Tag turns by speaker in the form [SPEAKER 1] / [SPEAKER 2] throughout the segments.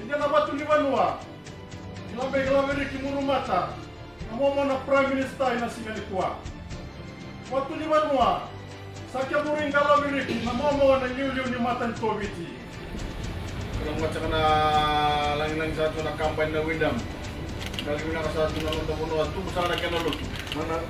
[SPEAKER 1] Dia na batu ni Vanua. Ilabe riki murumata. Amo na Prime Minister ina singali kuwa. Watu ni Vanua. Sakya muringa labe riki na momo na nyuli ni matan toviti.
[SPEAKER 2] Kalau macam na lang satu na kampanye na Windom. Kali mina ka satu na untuk Vanua tu sana kena lutu. Mana?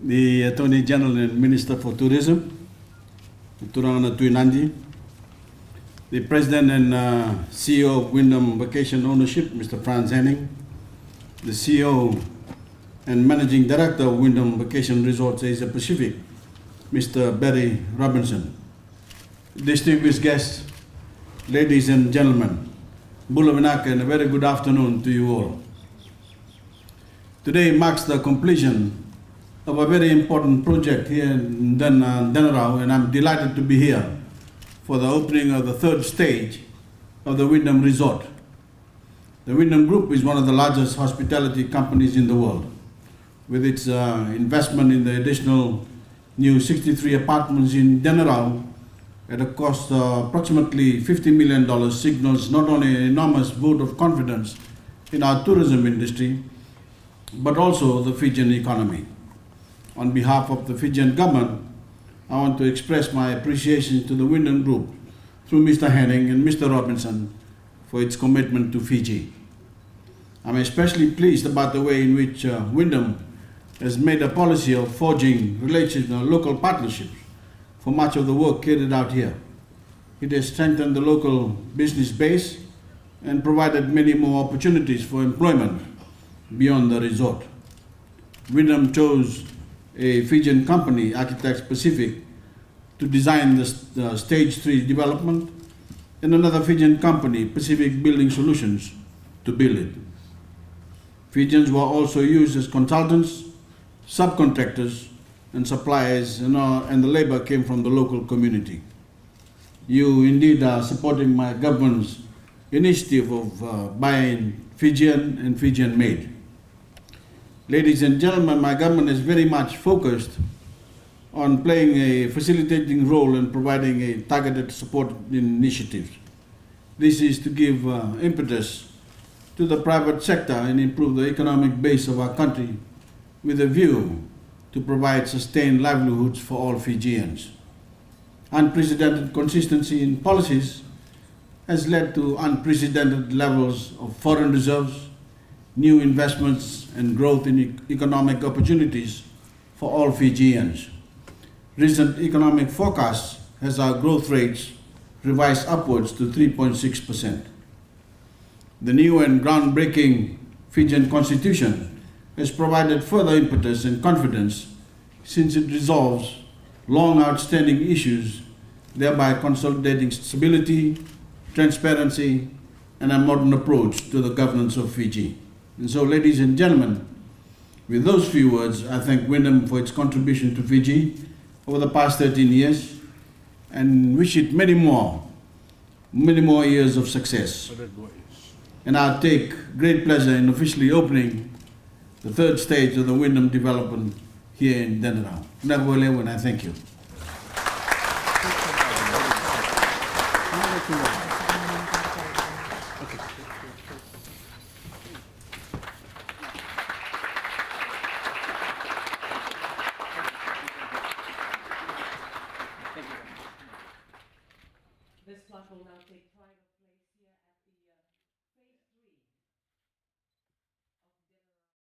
[SPEAKER 3] The Attorney General and Minister for Tourism, Turangana Tuinandi, the President and CEO of Windom Vacation Ownership, Mr. Franz Henning, the CEO and Managing Director of Windom Vacation Resorts Asia Pacific, Mr. Barry Robinson, distinguished guests, ladies and gentlemen, Bula Vinaka, and a very good afternoon to you all. Today marks the completion of a very important project here in Denarau, and I'm delighted to be here for the opening of the third stage of the Windom Resort. The Windom Group is one of the largest hospitality companies in the world. With its investment in the additional new 63 apartments in Denarau at a cost of approximately $50 million signals not only an enormous vote of confidence in our tourism industry, but also the Fijian economy. On behalf of the Fijian government, I want to express my appreciation to the Windom Group through Mr. Henning and Mr. Robinson for its commitment to Fiji. I'm especially pleased about the way in which Windom has made a policy of forging local partnerships for much of the work carried out here. It has strengthened the local business base and provided many more opportunities for employment beyond the resort. Windom chose a Fijian company, Architects Pacific, to design the Stage 3 development, and another Fijian company, Pacific Building Solutions, to build it. Fijians were also used as consultants, subcontractors, and suppliers, and the labor came from the local community. You indeed are supporting my government's initiative of buying Fijian and Fijian made. Ladies and gentlemen, my government is very much focused on playing a facilitating role and providing a targeted support initiatives. This is to give impetus to the private sector and improve the economic base of our country with a view to provide sustained livelihoods for all Fijians. Unprecedented consistency in policies has led to unprecedented levels of foreign reserves, new investments, and growth in economic opportunities for all Fijians. Recent economic forecasts has our growth rates revised upwards to 3.6%. The new and groundbreaking Fijian Constitution has provided further impetus and confidence since it resolves long outstanding issues, thereby consolidating stability, transparency, and a modern approach to the governance of Fiji. And so, ladies and gentlemen, with those few words, I thank Windom for its contribution to Fiji over the past 13 years and wish it many more years of success. And I take great pleasure in officially opening the third stage of the Windom development here in Denarau. And I thank you.
[SPEAKER 4] Thank you. This clock will now take pride of